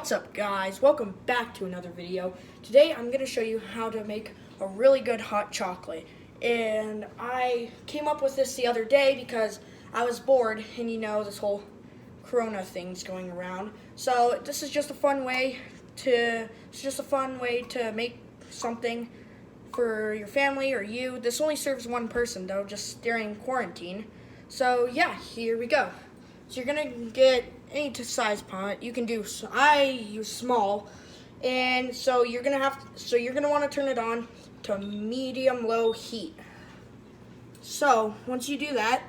What's up, guys? Welcome back to another video. Today I'm going to show you how to make a really good hot chocolate. And I came up with this the other day because I was bored, and you know this whole corona thing's going around. So this is just a fun way to make something for your family or you. This only serves one person though, just during quarantine. So yeah, here we go. So you're gonna get any size pot. You can do. I use small, and so you're gonna want to turn it on to medium-low heat. So once you do that,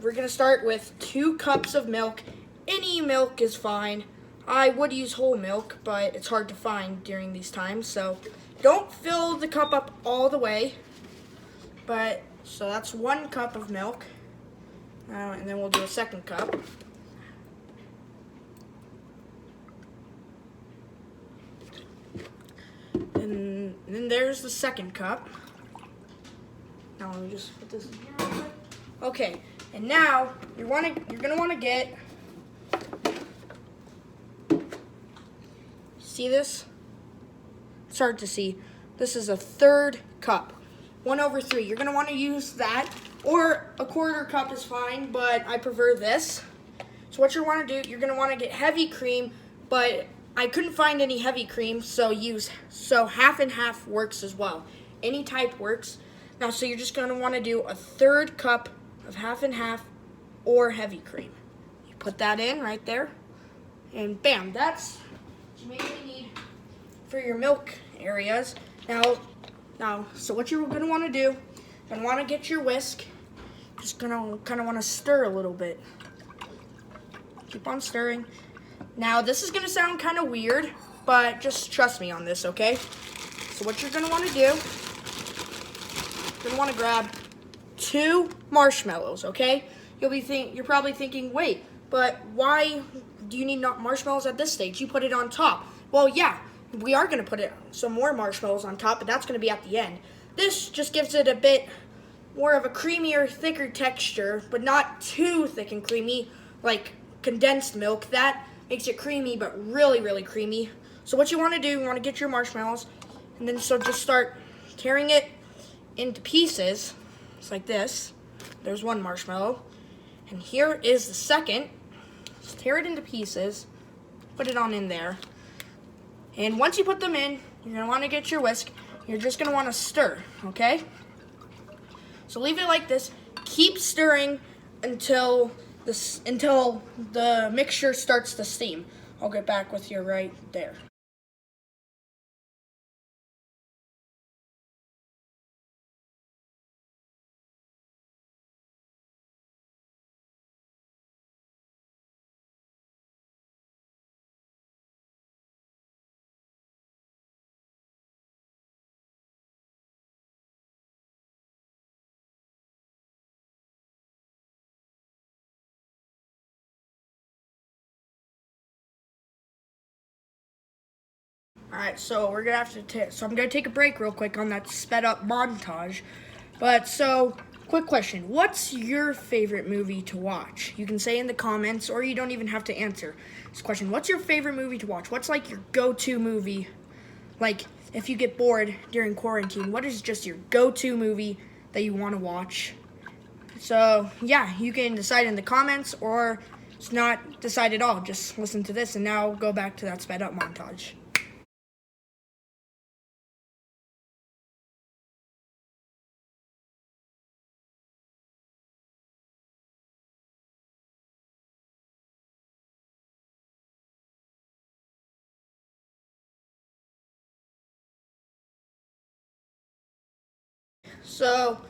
we're gonna start with 2 cups of milk. Any milk is fine. I would use whole milk, but it's hard to find during these times. So don't fill the cup up all the way. So that's 1 cup of milk. And then we'll do a 2nd cup. And then there's the 2nd cup. Now let me just put this in here real quick. Okay, and now you're gonna want to get. See this? It's hard to see. This is a 3rd cup. 1/3. You're gonna want to use that. Or a 1/4 cup is fine, but I prefer this. So what you want to do, you're going to want to get heavy cream, but I couldn't find any heavy cream, so half and half works as well. Any type works. Now, so you're just going to want to do a 1/3 cup of half and half or heavy cream. You put that in right there, and bam, that's what you mainly need for your milk areas. Now, so what you're going to want to do, you're going to want to get your whisk. Just gonna kind of want to stir a little bit. Keep on stirring. Now, this is gonna sound kind of weird, but just trust me on this, okay? So what you're gonna want to do, you're gonna want to grab 2 marshmallows, okay? You're probably thinking, wait, but why do you need marshmallows at this stage? You put it on top. Well, yeah, we are gonna put some more marshmallows on top, but that's gonna be at the end. This just gives it a bit more of a creamier, thicker texture, but not too thick and creamy like condensed milk. That makes it creamy, but really, really creamy. So what you want to do, you want to get your marshmallows, and then just start tearing it into pieces. It's like this. There's 1 marshmallow, and here is the 2nd. Just tear it into pieces, put it on in there, and once you put them in, you're going to want to get your whisk. You're just going to want to stir, okay? So leave it like this. Keep stirring until the mixture starts to steam. I'll get back with you right there. Alright, so we're gonna have to I'm gonna take a break real quick on that sped up montage. But quick question. What's your favorite movie to watch? You can say in the comments, or you don't even have to answer this question. What's your favorite movie to watch? What's like your go-to movie? Like if you get bored during quarantine, what is just your go-to movie that you want to watch? So yeah, you can decide in the comments, or just not decide at all. Just listen to this, and now go back to that sped up montage. So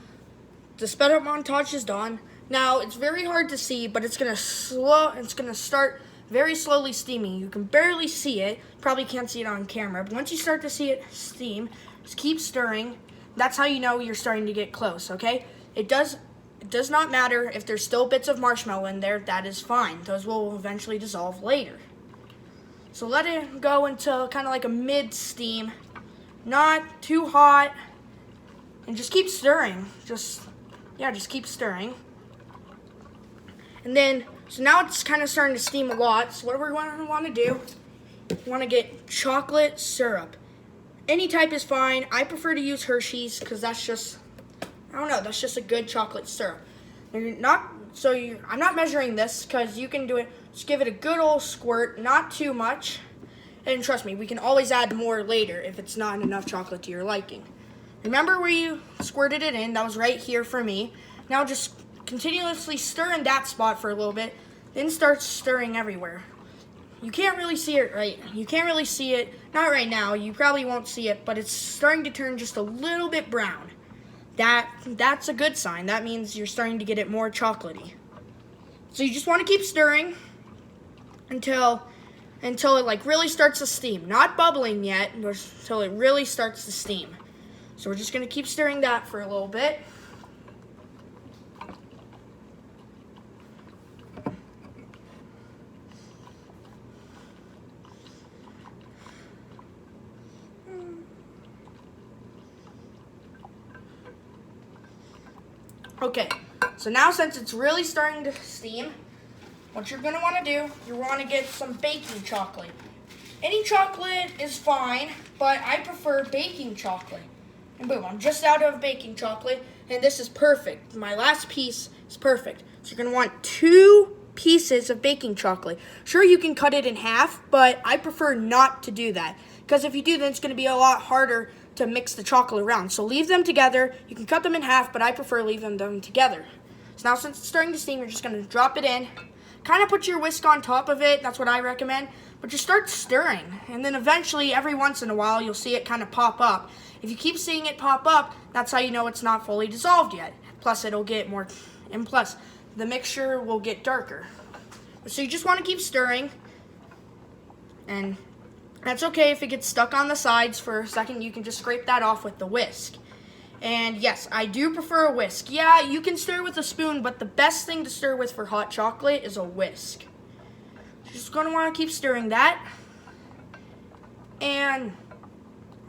the sped up montage is done. Now it's very hard to see, but it's gonna start very slowly steaming. You can barely see it. Probably can't see it on camera, but once you start to see it steam, just keep stirring. That's how you know you're starting to get close, okay? It does not matter if there's still bits of marshmallow in there. That is fine. Those will eventually dissolve later. So let it go until kind of like a mid steam, not too hot. And just keep stirring. Just keep stirring. And then So now it's kind of starting to steam a lot. So what we're going to want to do, we want to get chocolate syrup. Any type is fine. I prefer to use Hershey's because that's just, I don't know, that's just a good chocolate syrup. I'm not measuring this because you can do it. Just give it a good old squirt, not too much. And trust me, we can always add more later if it's not enough chocolate to your liking. Remember where you squirted it in? That was right here for me. Now just continuously stir in that spot for a little bit, then start stirring everywhere. You can't really see it right. You can't really see it, not right now. You probably won't see it, but it's starting to turn just a little bit brown. That's a good sign. That means you're starting to get it more chocolatey. So you just want to keep stirring until it like really starts to steam. Not bubbling yet, but until it really starts to steam. So we're just going to keep stirring that for a little bit. Okay, so now since it's really starting to steam, what you're going to want to do, you want to get some baking chocolate. Any chocolate is fine, but I prefer baking chocolate. And boom, I'm just out of baking chocolate, and this is perfect. My last piece is perfect. So you're going to want 2 pieces of baking chocolate. Sure, you can cut it in half, but I prefer not to do that. Because if you do, then it's going to be a lot harder to mix the chocolate around. So leave them together. You can cut them in half, but I prefer leaving them together. So now since it's starting to steam, you're just going to drop it in. Kind of put your whisk on top of it. That's what I recommend. But just start stirring. And then eventually, every once in a while, you'll see it kind of pop up. If you keep seeing it pop up, that's how you know it's not fully dissolved yet. Plus, it'll get more, and plus, the mixture will get darker. So you just want to keep stirring. And that's okay if it gets stuck on the sides for a second. You can just scrape that off with the whisk. And yes, I do prefer a whisk. Yeah, you can stir with a spoon, but the best thing to stir with for hot chocolate is a whisk. You're just going to want to keep stirring that. And,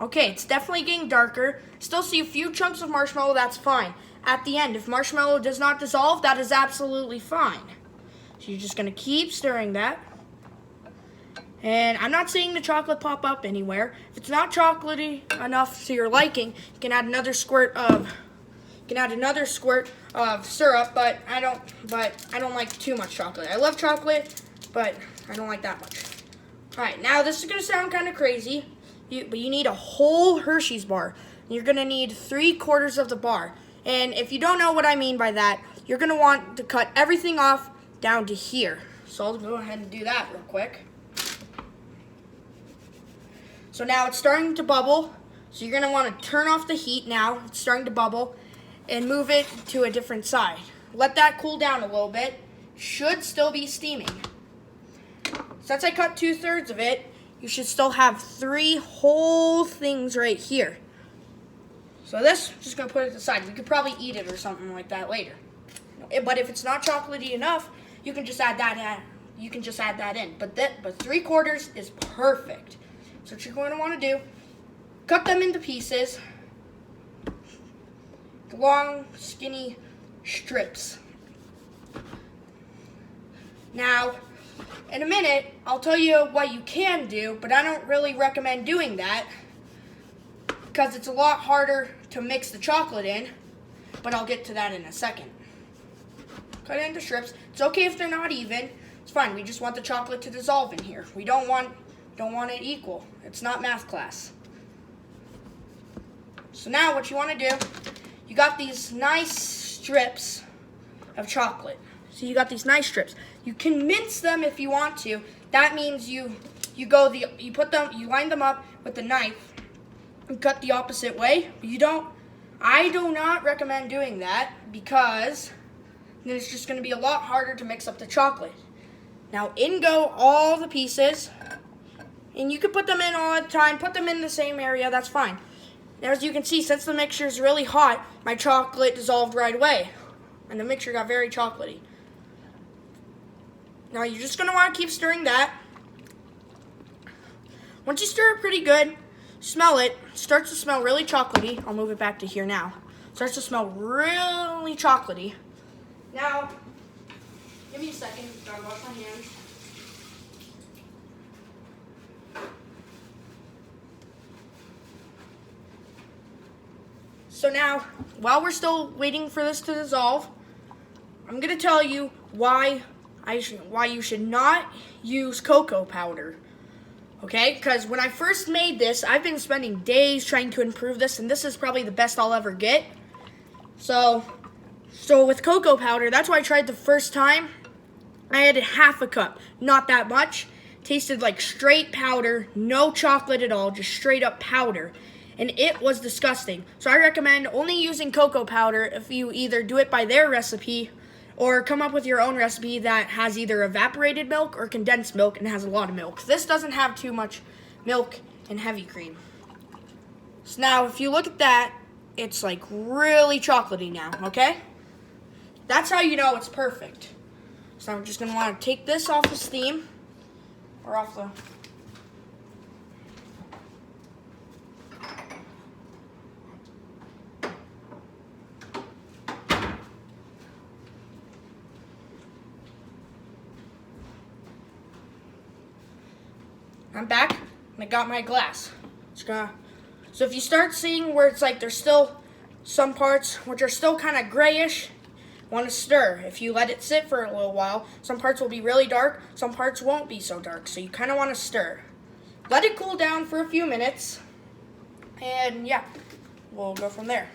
okay, it's definitely getting darker. Still see a few chunks of marshmallow, that's fine. At the end, if marshmallow does not dissolve, that is absolutely fine. So you're just going to keep stirring that. And I'm not seeing the chocolate pop up anywhere. If it's not chocolatey enough to your liking, you can add another squirt of syrup, but I don't like too much chocolate. I love chocolate, but I don't like that much. All right, now this is gonna sound kind of crazy, but you need a whole Hershey's bar. You're gonna need 3/4 of the bar. And if you don't know what I mean by that, you're gonna want to cut everything off down to here. So I'll go ahead and do that real quick. So now it's starting to bubble. So you're gonna want to turn off the heat now. It's starting to bubble and move it to a different side. Let that cool down a little bit. Should still be steaming. Since I cut 2/3 of it, you should still have 3 whole things right here. So this, I'm just gonna put it aside. We could probably eat it or something like that later. But if it's not chocolatey enough, you can just add that in. You can just add that in. But 3/4 is perfect. So what you're going to want to do, cut them into pieces, long, skinny strips. Now, in a minute, I'll tell you what you can do, but I don't really recommend doing that because it's a lot harder to mix the chocolate in, but I'll get to that in a second. Cut it into strips. It's okay if they're not even. It's fine. We just want the chocolate to dissolve in here. We don't want it equal. It's not math class. So now what you want to do, you got these nice strips of chocolate. So you got these nice strips. You can mince them if you want to. That means you line them up with the knife and cut the opposite way. I do not recommend doing that because then it's just going to be a lot harder to mix up the chocolate. Now in go all the pieces. And you can put them in all the time, put them in the same area, that's fine. As you can see, since the mixture is really hot, my chocolate dissolved right away. And the mixture got very chocolatey. Now you're just going to want to keep stirring that. Once you stir it pretty good, smell it. It starts to smell really chocolatey. I'll move it back to here now. It starts to smell really chocolatey. Now, Give me a second. Gotta wash my hands. So now, while we're still waiting for this to dissolve, I'm gonna tell you why you should not use cocoa powder. Okay, because when I first made this, I've been spending days trying to improve this, and this is probably the best I'll ever get. So with cocoa powder, that's why I tried the first time. I added half a cup, not that much. Tasted like straight powder, no chocolate at all, just straight up powder. And it was disgusting. So I recommend only using cocoa powder if you either do it by their recipe or come up with your own recipe that has either evaporated milk or condensed milk and has a lot of milk. This doesn't have too much milk and heavy cream. So now if you look at that, it's like really chocolatey now, okay? That's how you know it's perfect. So I'm just gonna wanna take this off the steam, or off the, I'm back, and I got my glass. So if you start seeing where it's like there's still some parts which are still kind of grayish, want to stir. If you let it sit for a little while, some parts will be really dark, some parts won't be so dark, so you kind of want to stir. Let it cool down for a few minutes, and yeah, we'll go from there.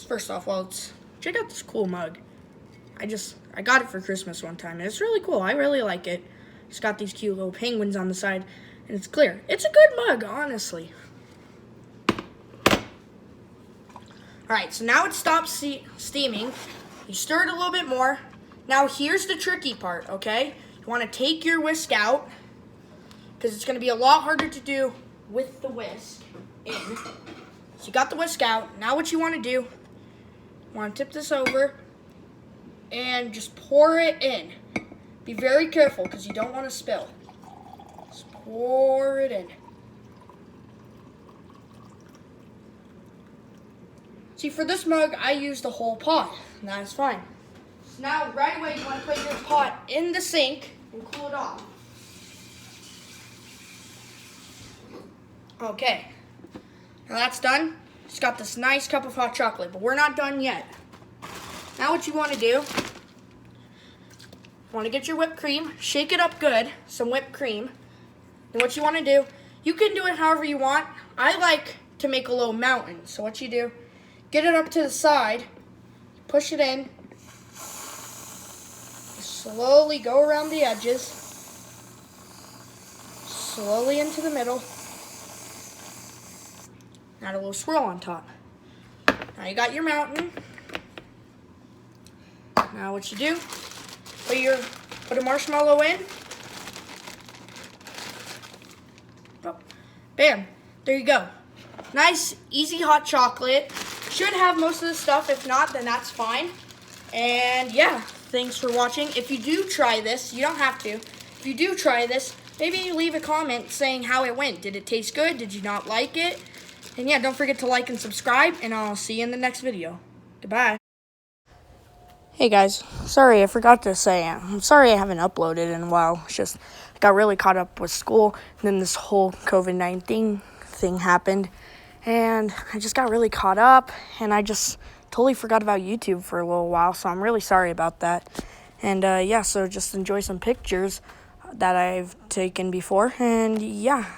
First off, check out this cool mug. I got it for Christmas one time, and it's really cool. I really like it. It's got these cute little penguins on the side, and it's clear. It's a good mug, honestly. Alright, so now it stops steaming. You stir it a little bit more. Now here's the tricky part, okay? You want to take your whisk out, because it's going to be a lot harder to do with the whisk in. So you got the whisk out. Now what you want to do, you want to tip this over and just pour it in. Be very careful because you don't want to spill. Just pour it in. See, for this mug, I used the whole pot, and that's fine. So now, right away, you want to put your pot in the sink and cool it off. Okay, now that's done. It's got this nice cup of hot chocolate, but we're not done yet. Now what you want to do, you want to get your whipped cream, shake it up good, some whipped cream. And what you want to do, you can do it however you want. I like to make a little mountain. So what you do, get it up to the side, push it in, slowly go around the edges, slowly into the middle, add a little swirl on top. Now you got your mountain. Now what you do, put a marshmallow in. Oh, bam, there you go. Nice, easy hot chocolate. Should have most of the stuff. If not, then that's fine. And yeah, thanks for watching. If you do try this, you don't have to. If you do try this, maybe leave a comment saying how it went. Did it taste good? Did you not like it? And yeah, don't forget to like and subscribe, and I'll see you in the next video. Goodbye. Hey guys, sorry, I forgot to say, I'm sorry I haven't uploaded in a while. It's just, I got really caught up with school, and then this whole COVID-19 thing happened, and I just got really caught up, and I just totally forgot about YouTube for a little while, so I'm really sorry about that. And yeah, so just enjoy some pictures that I've taken before, and yeah.